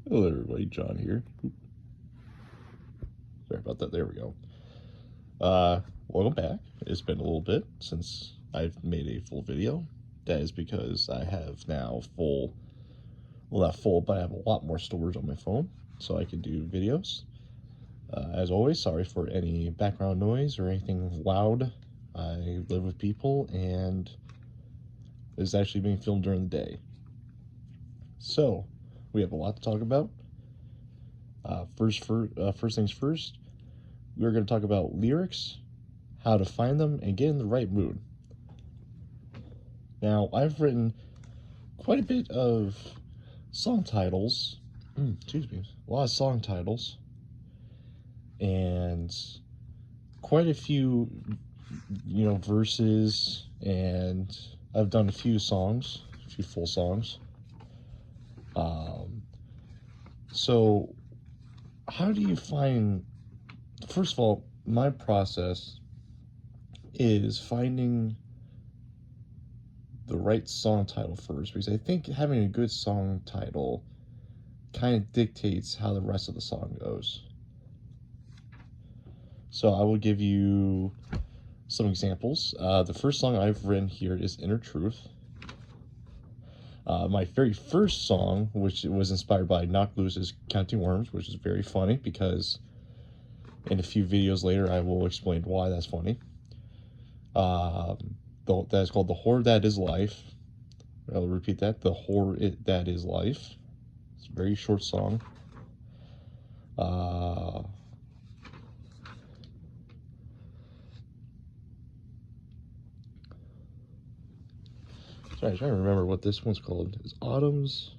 Hello everybody, John here. Sorry about that, there we go. Welcome back. It's been a little bit since I've made a full video. That is because I have now not full, but I have a lot more storage on my phone, so I can do videos. As always, sorry for any background noise or anything loud. I live with people, and it's actually being filmed during the day. So, we have a lot to talk about. First things first, we're going to talk about lyrics, how to find them, and get in the right mood. Now, I've written quite a bit of song titles, a lot of song titles, and quite a few, verses, and I've done a few songs, a few full songs. So how do you find, first of all, my process is finding the right song title first, because I think having a good song title kind of dictates how the rest of the song goes. So I will give you some examples. The first song I've written here is Inner Truth. My very first song, which was inspired by Knocked Loose's Counting Worms, which is very funny because in a few videos later I will explain why that's funny. That is called The Horror That Is Life. I'll repeat that, The Horror That Is Life. It's a very short song. Sorry, I'm trying to remember what this one's called. It's Autumn's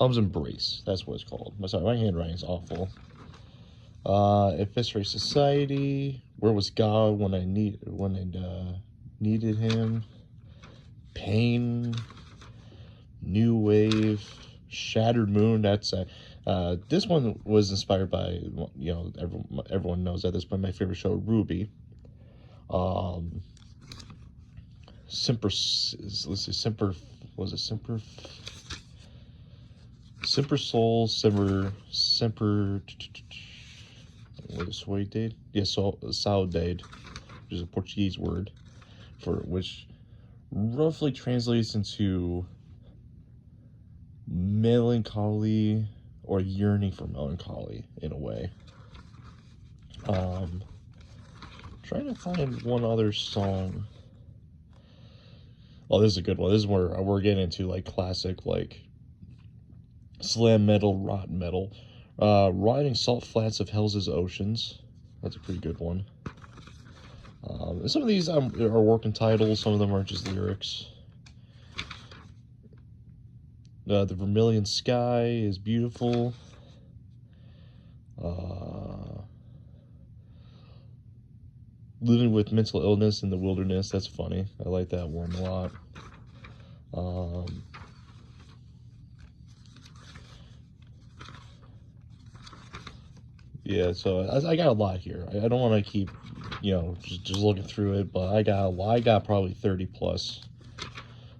Embrace. That's what it's called. Sorry, my handwriting's awful. Eviscerate Society. Where Was God When I Needed Him? Pain. New Wave. Shattered Moon. That's this one was inspired by, everyone knows that this is my favorite show, Ruby. Simper Soul, what is Sway Dade? Yes, Saudade, which is a Portuguese word for which roughly translates into melancholy or yearning for melancholy in a way. Trying to find one other song. Oh, this is a good one. This is where we're getting into like classic, like slam metal, rotten metal. Riding Salt Flats of Hell's Oceans. That's a pretty good one. Some of these are working titles. Some of them are just lyrics. The Vermilion Sky is beautiful. Living with Mental Illness in the Wilderness. That's funny. I like that one a lot. Yeah, so I got a lot here. I don't want to keep, just looking through it, but I got probably 30 plus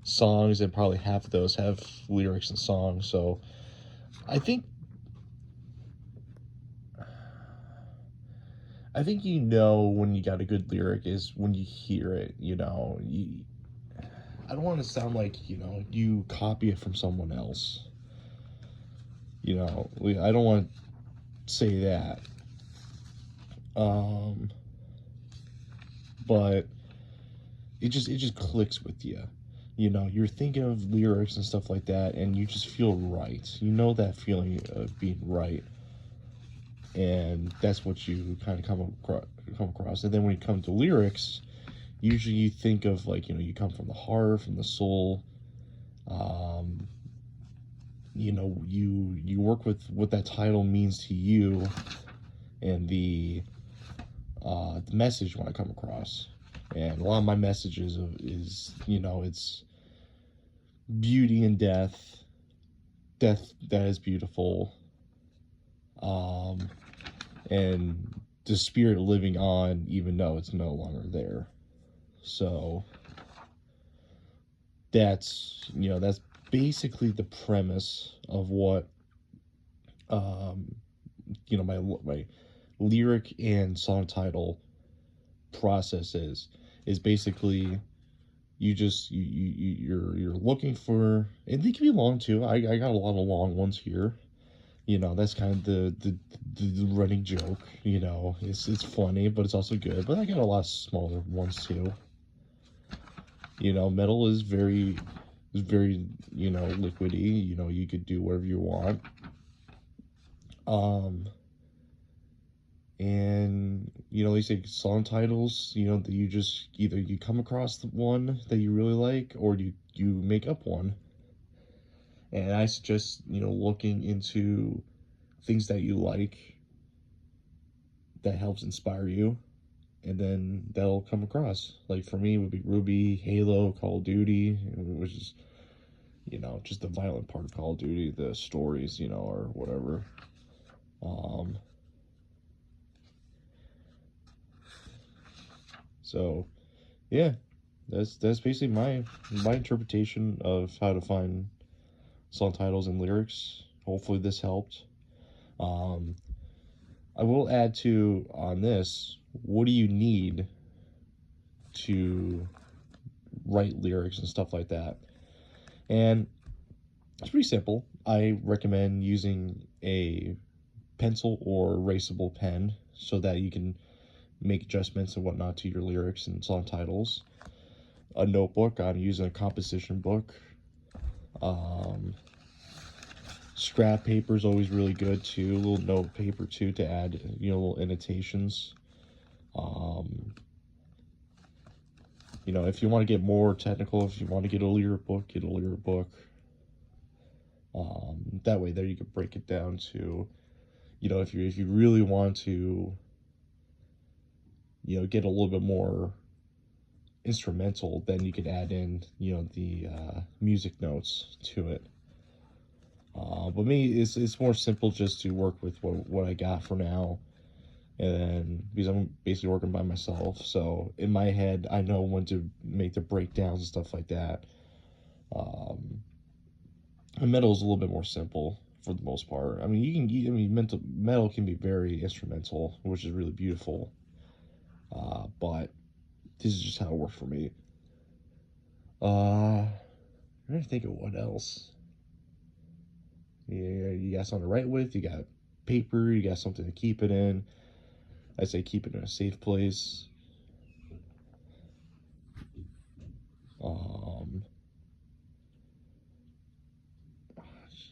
songs, and probably half of those have lyrics and songs. So I think when you got a good lyric is when you hear it. I don't want to sound like you copy it from someone else. I don't want to say that. But it just clicks with you. You're thinking of lyrics and stuff like that, and you just feel right. That feeling of being right, and that's what you kind of come across. And then when you come to lyrics, usually you think of you come from the heart, from the soul. You work with what that title means to you, and the message you want to come across. And a lot of my messages is it's beauty and death that is beautiful, and the spirit living on even though it's no longer there. So that's, you know, that's basically the premise of what you know, my lyric and song title process is basically you're looking for, and they can be long too. I got a lot of long ones here. You know, that's kind of the running joke. You know, it's funny, but it's also good. But I got a lot of smaller ones too. You know, metal is very, you know, liquidy. You know, you could do whatever you want. Um, and you know, they say song titles. You know, that you just either you come across the one that you really like, or you make up one. And I suggest, you know, looking into things that you like that helps inspire you, and then that'll come across. Like for me, it would be Ruby, Halo, Call of Duty, which is, you know, just the violent part of Call of Duty, the stories, you know, or whatever. Um, so yeah, that's basically my interpretation of how to find song titles and lyrics. Hopefully this helped. Um, I will add to on this. What do you need to write lyrics and stuff like that? And it's pretty simple. I recommend using a pencil or erasable pen so that you can make adjustments and whatnot to your lyrics and song titles. A notebook. I'm using a composition book. Um, Scrap paper is always really good too. A little note paper too to add, you know, little annotations. Um, you know, if you want to get more technical, if you want to get a lyric book, get a lyric book. That way, there you can break it down to, you know, if you really want to, you know, get a little bit more instrumental, then you could add in, you know, the music notes to it. But me, it's more simple just to work with what I got for now, and then because I'm basically working by myself, so in my head I know when to make the breakdowns and stuff like that. Um, and metal is a little bit more simple for the most part. I mean, I mean, metal can be very instrumental, which is really beautiful. But this is just how it works for me. I'm trying to think of what else. Yeah, you got something to write with. You got paper. You got something to keep it in. I say keep it in a safe place. Um,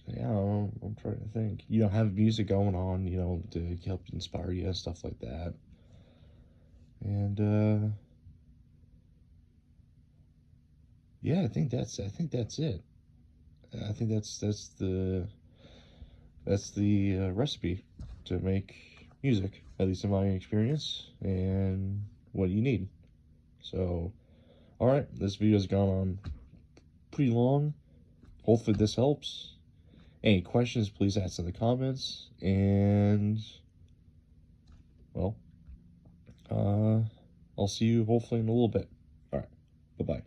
yeah, I'm trying to think. You know, have music going on, you know, to help inspire you and stuff like that. And yeah, I think that's it. I think that's the recipe to make music, at least in my experience, and what you need. So, all right, this video's gone on pretty long. Hopefully this helps. Any questions, please ask in the comments. And, well, I'll see you hopefully in a little bit. All right, bye-bye.